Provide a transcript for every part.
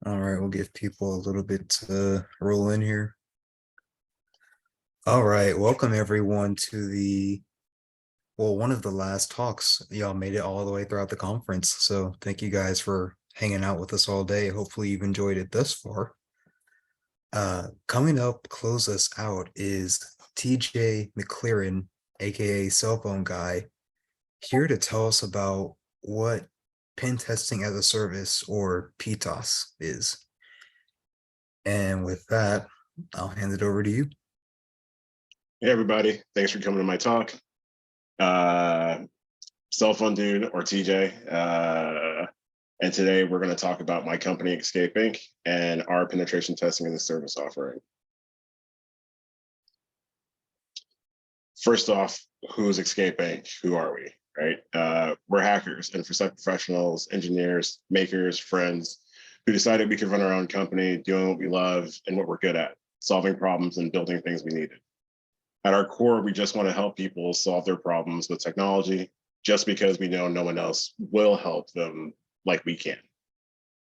All right, we'll give people a little bit to roll in here. All right, welcome everyone to one of the last talks. Y'all made it all the way throughout the conference. So thank you guys for hanging out with us all day. Hopefully you've enjoyed it thus far. Coming up, close us out is TJ McClearin, aka Cell Phone Guy, here to tell us about what pen testing as a service or PTaaS is. And with that, I'll hand it over to you. Hey everybody, thanks for coming to my talk. Cell phone dude or TJ. And today we're going to talk about my company Xcape Inc. and our penetration testing as a service offering. First off, who's Xcape Inc.? Who are we, right? We're hackers, infosec professionals, engineers, makers, friends who decided we could run our own company doing what we love and what we're good at, solving problems and building things we needed. At our core, we just want to help people solve their problems with technology just because we know no one else will help them like we can,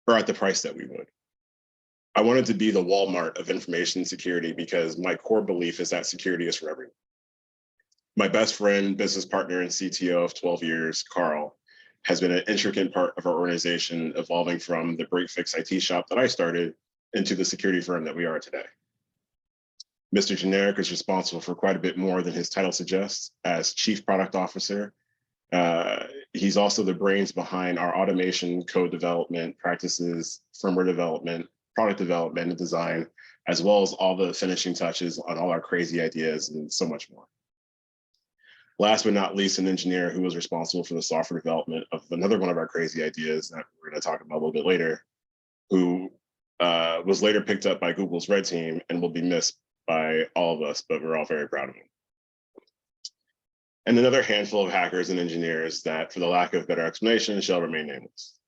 or at the price that we would. I wanted to be the Walmart of information security because my core belief is that security is for everyone. My best friend, business partner, and CTO of 12 years, Carl, has been an intricate part of our organization, evolving from the break fix IT shop that I started into the security firm that we are today. Mr. Generic is responsible for quite a bit more than his title suggests as Chief Product Officer. He's also the brains behind our automation, code development practices, firmware development, product development and design, as well as all the finishing touches on all our crazy ideas and so much more. Last but not least, an engineer who was responsible for the software development of another one of our crazy ideas that we're going to talk about a little bit later, who was later picked up by Google's Red Team and will be missed by all of us, but we're all very proud of him. And another handful of hackers and engineers that, for the lack of better explanation, shall remain nameless.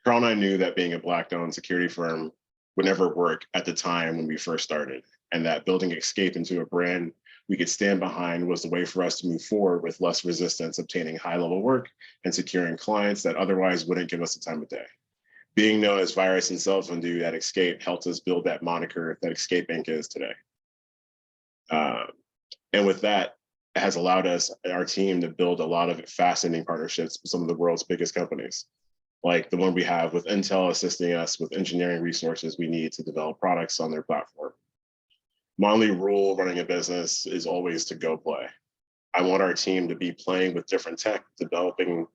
Carl and I knew that being a Black-owned security firm would never work at the time when we first started, and that building Xcape into a brand we could stand behind was the way for us to move forward with less resistance, obtaining high-level work and securing clients that otherwise wouldn't give us the time of day. Being known as Virus and Cell Phone Dude at Xcape helped us build that moniker that Xcape Inc. is today. And with that, it has allowed us, our team, to build a lot of fascinating partnerships with some of the world's biggest companies, like the one we have with Intel assisting us with engineering resources we need to develop products on their platform. My only rule running a business is always to go play. I want our team to be playing with different tech, developing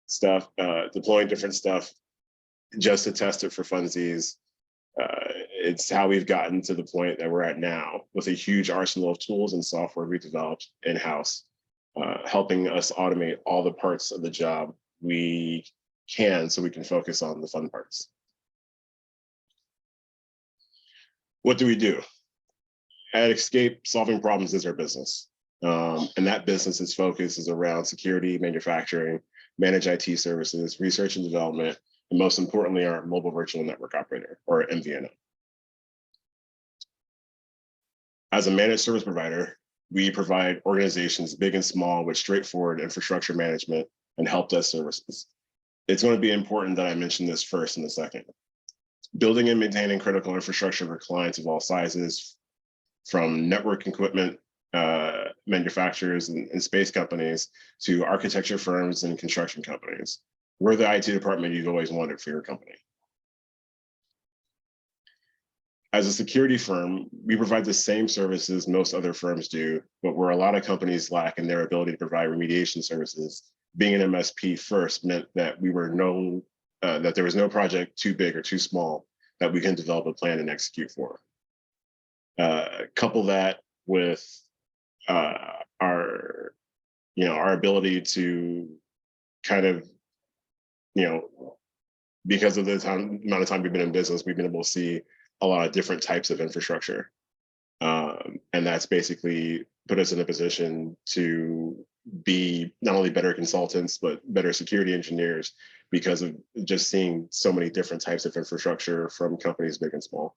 stuff, deploying different stuff just to test it for funsies. It's how we've gotten to the point that we're at now with a huge arsenal of tools and software we developed in-house, helping us automate all the parts of the job we can so we can focus on the fun parts. What do we do? At Xcape, solving problems is our business. And that business's focus is around security, manufacturing, managed IT services, research and development, and most importantly, our mobile virtual network operator, or MVNO. As a managed service provider, we provide organizations big and small with straightforward infrastructure management and help desk services. It's going to be important that I mention this first in a second. Building and maintaining critical infrastructure for clients of all sizes, from network equipment manufacturers and space companies to architecture firms and construction companies. We're the IT department you've always wanted for your company. As a security firm, we provide the same services most other firms do, but where a lot of companies lack in their ability to provide remediation services, being an MSP first meant that that there was no project too big or too small that we can develop a plan and execute for. Couple that with our ability to kind of, because of the amount of time we've been in business, we've been able to see a lot of different types of infrastructure. And that's basically put us in a position to be not only better consultants, but better security engineers because of just seeing so many different types of infrastructure from companies big and small.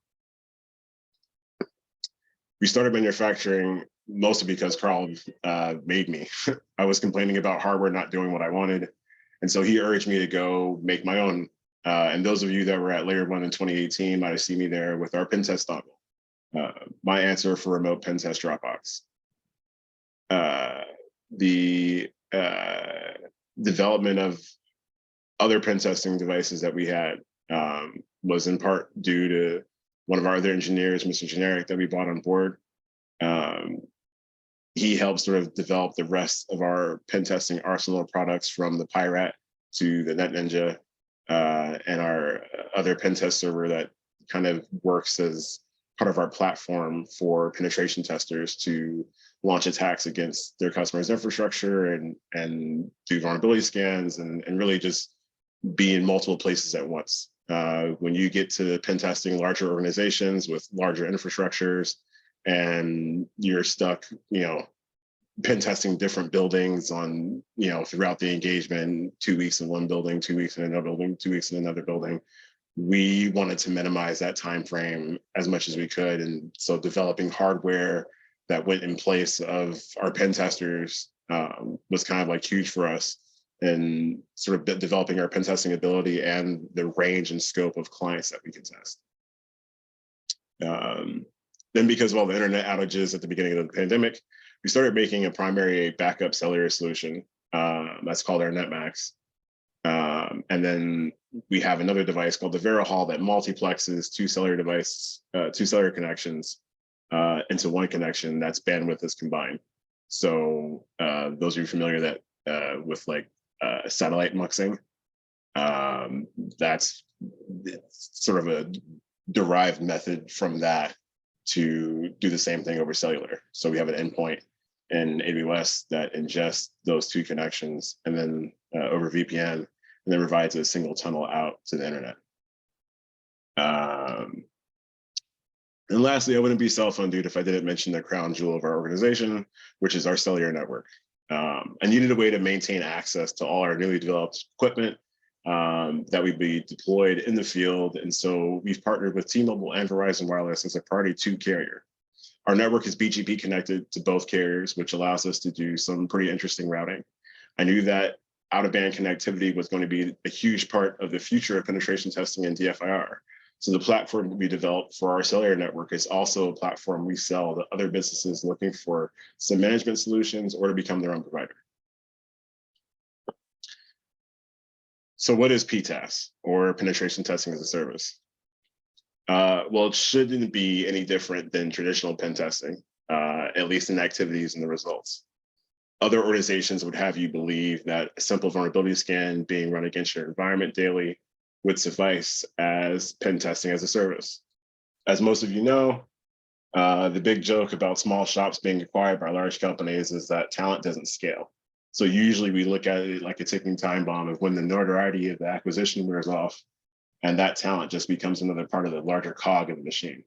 We started manufacturing mostly because Carl made me. I was complaining about hardware not doing what I wanted. And so he urged me to go make my own And those of you that were at Layer 1 in 2018 might have seen me there with our pen test dongle, my answer for remote pen test Dropbox. The development of other pen testing devices that we had was in part due to one of our other engineers, Mr. Generic, that we brought on board. He helped sort of develop the rest of our pen testing arsenal of products, from the Pirate to the NetNinja, and our other pen test server that kind of works as part of our platform for penetration testers to launch attacks against their customers' infrastructure and do vulnerability scans and really just be in multiple places at once. When you get to pen testing larger organizations with larger infrastructures, and you're stuck, pen testing different buildings on, throughout the engagement, 2 weeks in one building, 2 weeks in another building, 2 weeks in another building. We wanted to minimize that time frame as much as we could, and so developing hardware that went in place of our pen testers was kind of like huge for us, and sort of developing our pen testing ability and the range and scope of clients that we can test. Then, because of all the internet outages at the beginning of the pandemic, we started making a primary backup cellular solution that's called our NetMax. And then we have another device called the VeriHall that multiplexes two cellular connections into one connection that's bandwidth is combined. So those of you familiar that with like satellite muxing, that's sort of a derived method from that to do the same thing over cellular. So we have an endpoint in AWS that ingests those two connections, and then over VPN, and then provides a single tunnel out to the internet. And lastly, I wouldn't be cell-phone dude if I didn't mention the crown jewel of our organization, which is our cellular network. I needed a way to maintain access to all our newly developed equipment that would be deployed in the field. And so we've partnered with T-Mobile and Verizon Wireless as a party to carrier. Our network is BGP connected to both carriers, which allows us to do some pretty interesting routing. I knew that out-of-band connectivity was going to be a huge part of the future of penetration testing and DFIR. So the platform we developed for our cellular network is also a platform we sell to other businesses looking for some management solutions or to become their own provider. So what is PTaaS, or penetration testing as a service? Well, it shouldn't be any different than traditional pen testing, at least in activities and the results. Other organizations would have you believe that a simple vulnerability scan being run against your environment daily would suffice as pen testing as a service. As most of you know, the big joke about small shops being acquired by large companies is that talent doesn't scale. So usually we look at it like a ticking time bomb of when the notoriety of the acquisition wears off, and that talent just becomes another part of the larger cog of the machine.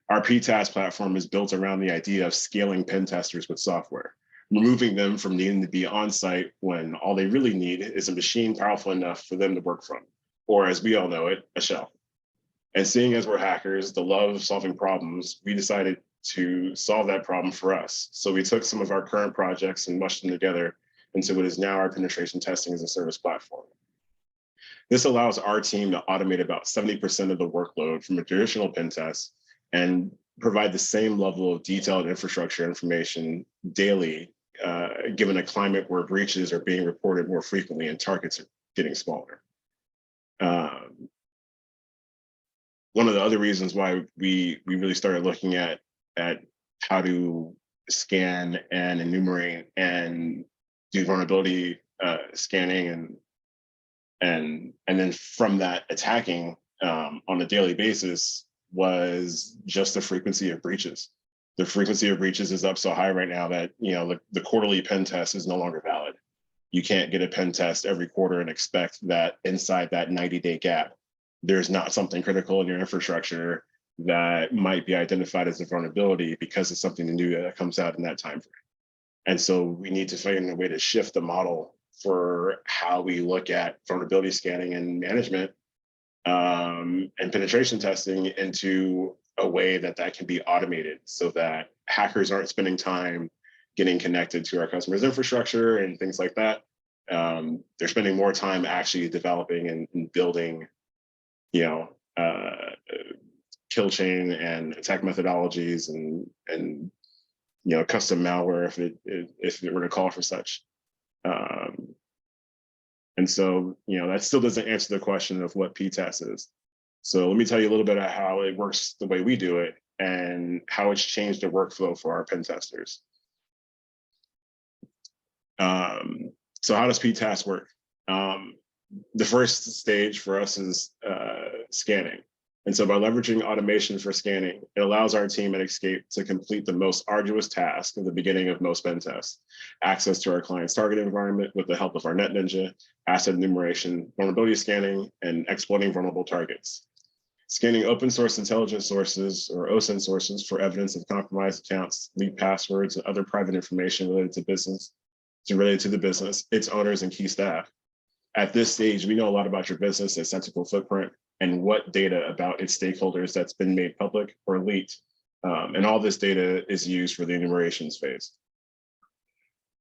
Our PTaaS platform is built around the idea of scaling pen testers with software, removing them from needing to be on site when all they really need is a machine powerful enough for them to work from, or as we all know it, a shell. And seeing as we're hackers, the love of solving problems, we decided to solve that problem for us. So we took some of our current projects and mushed them together into what is now our penetration testing as a service platform. This allows our team to automate about 70% of the workload from a traditional pen test and provide the same level of detailed infrastructure information daily, given a climate where breaches are being reported more frequently and targets are getting smaller. One of the other reasons why we really started looking at how to scan and enumerate and do vulnerability scanning and then from that attacking on a daily basis was just the frequency of breaches. The frequency of breaches is up so high right now that the quarterly pen test is no longer valid. You can't get a pen test every quarter and expect that inside that 90-day gap, there's not something critical in your infrastructure that might be identified as a vulnerability because it's something new that comes out in that time frame. And so we need to find a way to shift the model for how we look at vulnerability scanning and management and penetration testing into a way that can be automated so that hackers aren't spending time getting connected to our customers' infrastructure and things like that. They're spending more time actually developing and building, you know, kill chain and attack methodologies and you know, custom malware if it were to call for such. And so, you know, that still doesn't answer the question of what PTaaS is. So let me tell you a little bit about how it works the way we do it and how it's changed the workflow for our pen testers. So how does PTaaS work? The first stage for us is scanning. And so by leveraging automation for scanning, it allows our team at Xcape to complete the most arduous task at the beginning of most pen tests: access to our client's target environment with the help of our NetNinja, asset enumeration, vulnerability scanning, and exploiting vulnerable targets. Scanning open source intelligence sources or OSINT sources for evidence of compromised accounts, leaked passwords, and other private information related to the business, its owners, and key staff. At this stage, we know a lot about your business, its technical footprint, and what data about its stakeholders that's been made public or leaked. And all this data is used for the enumerations phase.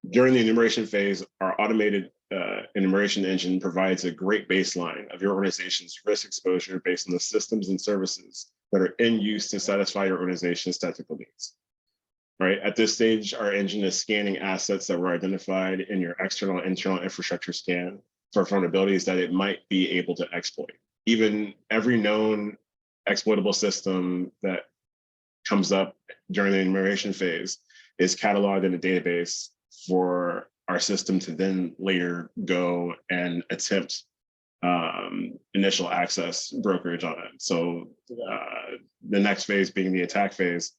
During the enumeration phase, our automated enumeration engine provides a great baseline of your organization's risk exposure based on the systems and services that are in use to satisfy your organization's technical needs. Right, at this stage, our engine is scanning assets that were identified in your external and internal infrastructure scan for vulnerabilities that it might be able to exploit. Even every known exploitable system that comes up during the enumeration phase is cataloged in a database for our system to then later go and attempt initial access brokerage on it. So the next phase being the attack phase,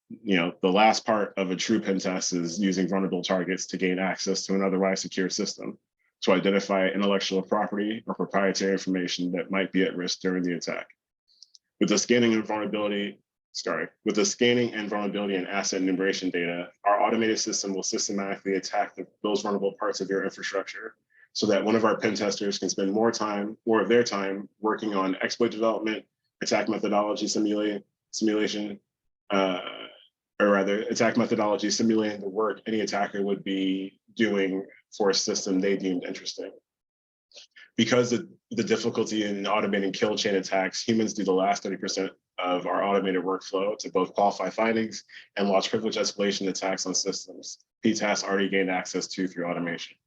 you know, the last part of a true pen test is using vulnerable targets to gain access to an otherwise secure system to identify intellectual property or proprietary information that might be at risk during the attack. With the scanning and vulnerability and asset enumeration data, our automated system will systematically attack those vulnerable parts of your infrastructure so that one of our pen testers can spend more of their time working on exploit development, attack methodology simulation, attack methodology simulating the work any attacker would be doing for a system they deemed interesting. Because the difficulty in automating kill chain attacks, humans do the last 30% of our automated workflow to both qualify findings and launch privilege escalation attacks on systems PTaaS already gained access to through automation.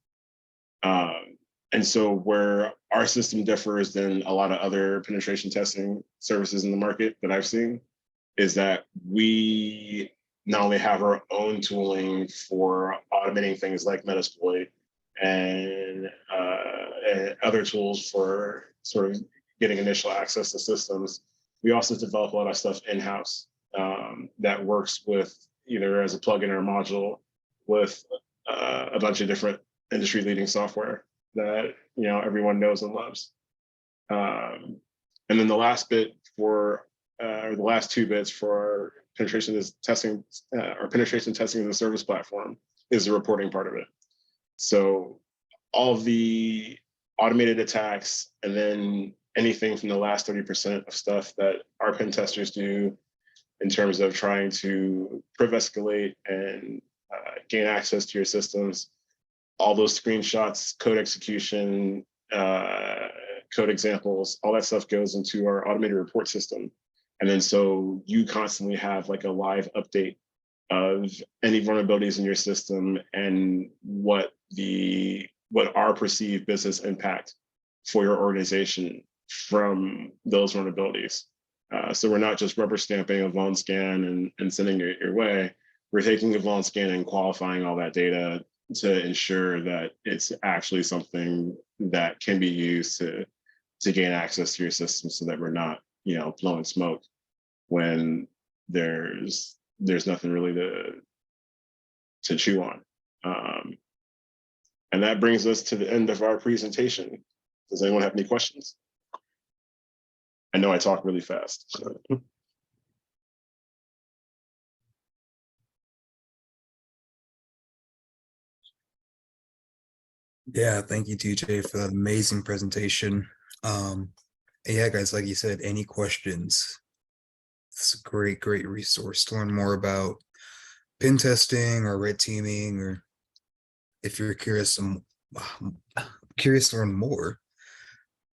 And so where our system differs than a lot of other penetration testing services in the market that I've seen is that we not only have our own tooling for automating things like Metasploit and other tools for sort of getting initial access to systems, we also develop a lot of stuff in-house that works with either as a plugin or a module with a bunch of different industry-leading software that everyone knows and loves. And then the last bit or the last two bits for penetration testing as a service platform is the reporting part of it. So all of the automated attacks and then anything from the last 30% of stuff that our pen testers do in terms of trying to priv escalate and gain access to your systems, all those screenshots, code execution, code examples, all that stuff goes into our automated report system. And then so you constantly have like a live update of any vulnerabilities in your system and what our perceived business impact for your organization from those vulnerabilities. So we're not just rubber stamping a vuln scan and sending it your way. We're taking a vuln scan and qualifying all that data to ensure that it's actually something that can be used to gain access to your system so that we're not, blowing smoke when there's nothing really to chew on. And that brings us to the end of our presentation. Does anyone have any questions? I know I talk really fast. Yeah, thank you, TJ, for that amazing presentation. Yeah, guys, like you said, any questions? It's a great resource to learn more about pen testing or red teaming or if you're curious to learn more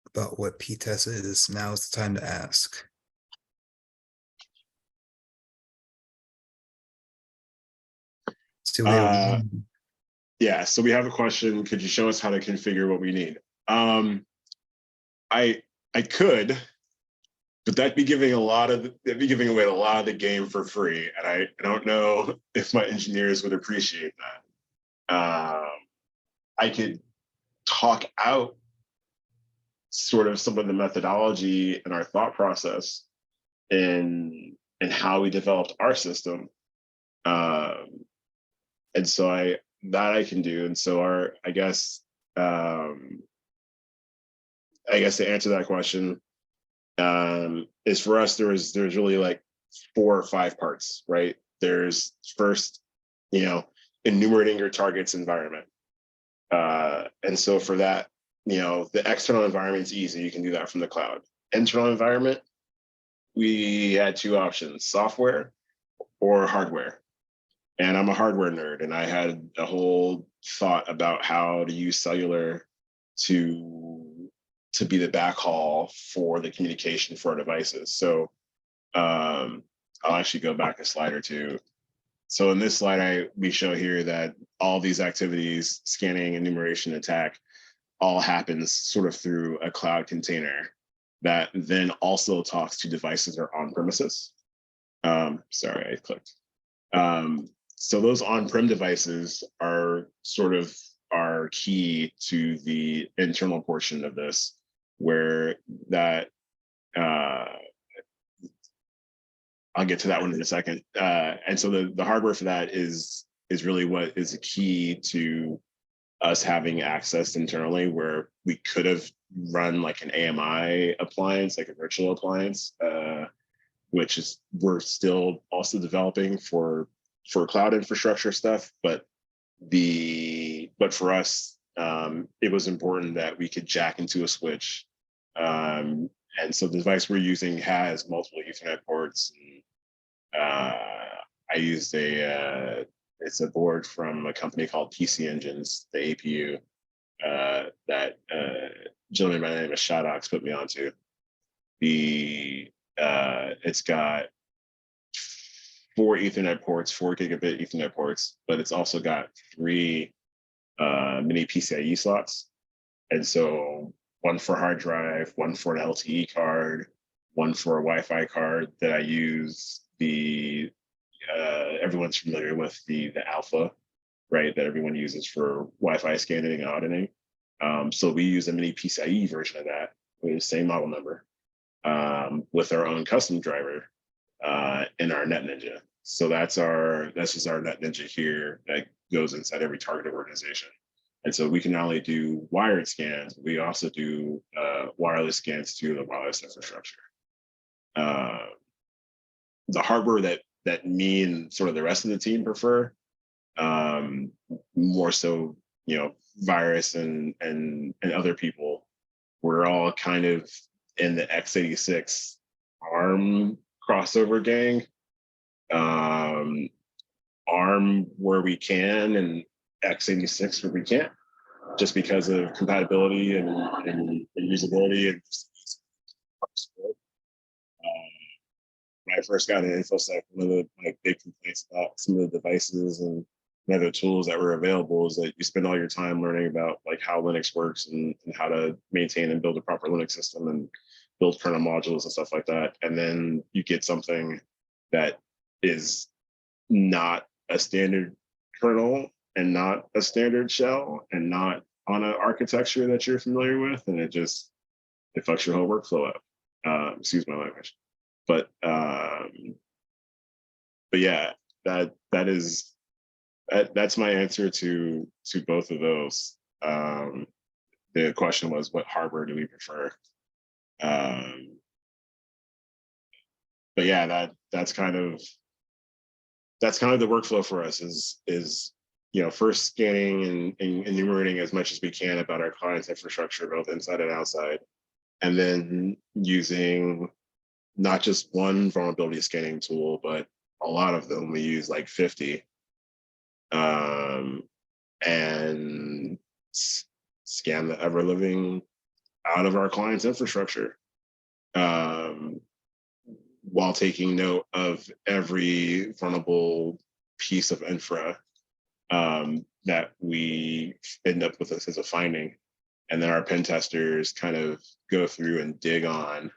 about what PTaaS is, now is the time to ask. So we have Yeah, so we have a question. Could you show us how to configure what we need? I could, but that'd be giving away a lot of the game for free, and I don't know if my engineers would appreciate that. I could talk out sort of some of the methodology and our thought process in how we developed our system, and so I can do, and so I guess to answer that question, is for us there's really like 4 or 5 parts, right? There's first, enumerating your target's environment. And so for that, the external environment's easy. You can do that from the cloud. Internal environment, we had 2 options, software or hardware. And I'm a hardware nerd, and I had a whole thought about how to use cellular to be the backhaul for the communication for our devices. So I'll actually go back a slide or two. So in this slide, we show here that all these activities, scanning, enumeration, attack, all happens sort of through a cloud container that then also talks to devices that are on premises. Sorry, I clicked. So those on-prem devices are sort of our key to the internal portion of this, where that I'll get to that one in a second. And so the hardware for that is really what is a key to us having access internally, where we could have run like an AMI appliance, like a virtual appliance, which is we're still also developing for cloud infrastructure stuff. But for us, it was important that we could jack into a switch. And so the device we're using has multiple Ethernet ports. And, I used it's a board from a company called PC Engines, the APU, that gentleman by the name of Shadox put me onto. It's got 4 Ethernet ports, 4 gigabit Ethernet ports, but it's also got 3 mini PCIe slots. And so 1 for hard drive, 1 for an LTE card, 1 for a Wi-Fi card that I use. Everyone's familiar with the Alpha, right? That everyone uses for Wi-Fi scanning and auditing. So we use a mini PCIe version of that with the same model number, with our own custom driver in our NetNinja. So that's just our NetNinja here that goes inside every targeted organization. And so we can not only do wired scans, we also do wireless scans to the wireless infrastructure. The hardware that me and sort of the rest of the team prefer, more so, virus and other people, we're all kind of in the x86 ARM crossover gang. ARM where we can, and x86 where we can't, just because of compatibility and usability and when I first got into InfoSec, one of the big complaints about some of the devices and other tools that were available is that you spend all your time learning about like how Linux works and how to maintain and build a proper Linux system and build kernel modules and stuff like that. And then you get something that is not a standard kernel and not a standard shell and not on an architecture that you're familiar with, and it fucks your whole workflow up. Excuse my language. But yeah, that's my answer to both of those. The question was, what hardware do we prefer? But yeah, that's kind of the workflow for us is first scanning and enumerating as much as we can about our client's infrastructure, both inside and outside, and then using not just one vulnerability scanning tool, but a lot of them. We use like 50. and scan the ever living out of our client's infrastructure, um, while taking note of every vulnerable piece of infra that we end up with this as a finding. And then our pen testers kind of go through and dig on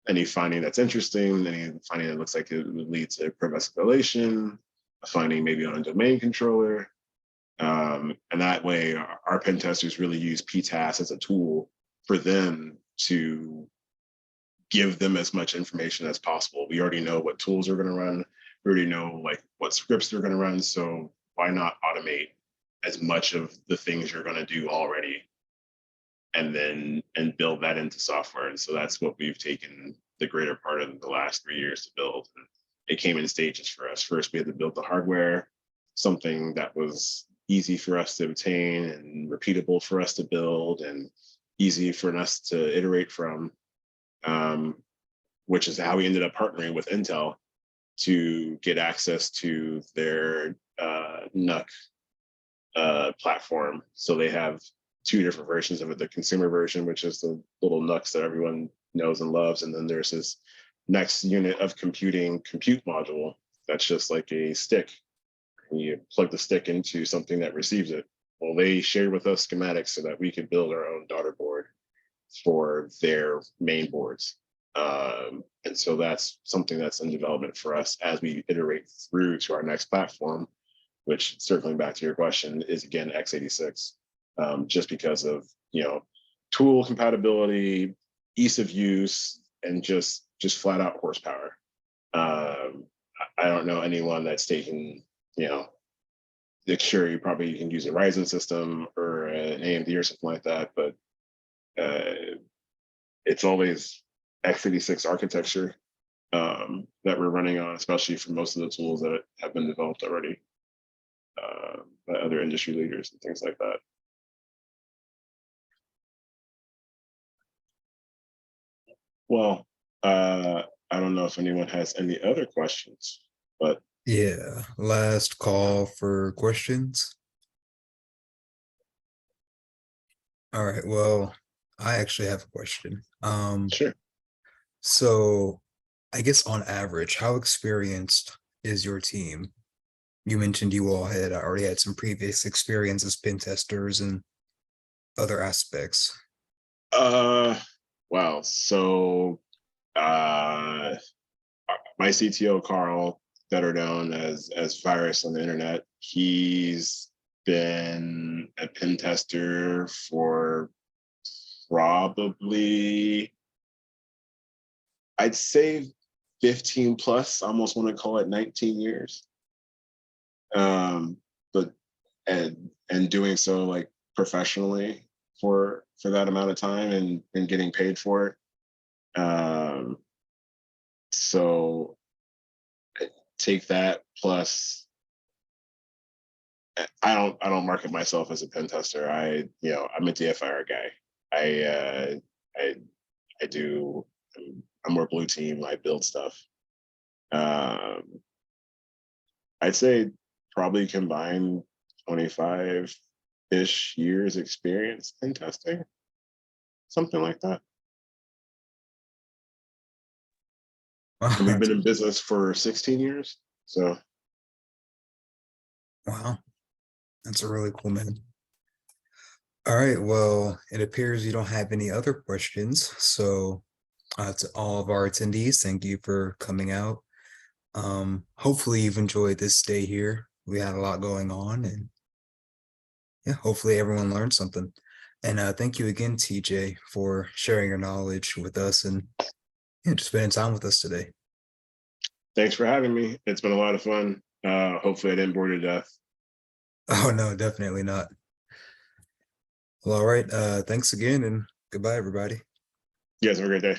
any finding that's interesting, any finding that looks like it would lead to proof escalation, a finding maybe on a domain controller. And that way, our pen testers really use PTaaS as a tool for them to give them as much information as possible. We already know what tools are going to run. We already know like what scripts they're going to run. So why not automate as much of the things you're going to do already, and build that into software? And so that's what we've taken the greater part of the last 3 years to build. And it came in stages for us. First, we had to build the hardware, something that was easy for us to obtain and repeatable for us to build and easy for us to iterate from, which is how we ended up partnering with Intel to get access to their NUC platform. So they have two different versions of it: the consumer version, which is the little NUCs that everyone knows and loves, and then there's this next unit of compute module that's just like a stick. And you plug the stick into something that receives it. Well, they shared with us schematics so that we could build our own daughter board for their main boards. And so that's something that's in development for us as we iterate through to our next platform, which, circling back to your question, is again x86, just because of tool compatibility, ease of use, and just flat out horsepower. I don't know anyone that's taken, sure, you probably can use a Ryzen system or an AMD or something like that, but it's always x86 architecture that we're running on, especially for most of the tools that have been developed already by other industry leaders and things like that. Well, I don't know if anyone has any other questions, but Yeah, last call for questions. All right, well, I actually have a question. sure. So I guess on average, how experienced is your team? You mentioned you all had already had some previous experience as pen testers and other aspects. Wow. So my CTO, Carl, better known as Virus on the internet, he's been a pen tester for probably, I'd say 15 plus, I almost want to call it 19 years. But and doing so like professionally for that amount of time and getting paid for it. So take that plus I don't market myself as a pen tester. I'm a DFIR guy. I do, I'm more blue team. I build stuff. I'd say probably combined 25-ish years experience in testing, something like that. And we've been in business for 16 years. So. Wow, that's a really cool man. All right, well, it appears you don't have any other questions. So to all of our attendees, thank you for coming out. Hopefully you've enjoyed this day here. We had a lot going on, and yeah, hopefully everyone learned something. And thank you again, TJ, for sharing your knowledge with us and just spending time with us today. Thanks for having me. It's been a lot of fun. Hopefully I didn't bore you to death. Oh no, definitely not. Well, all right. Thanks again, and goodbye, everybody. You guys have a great day.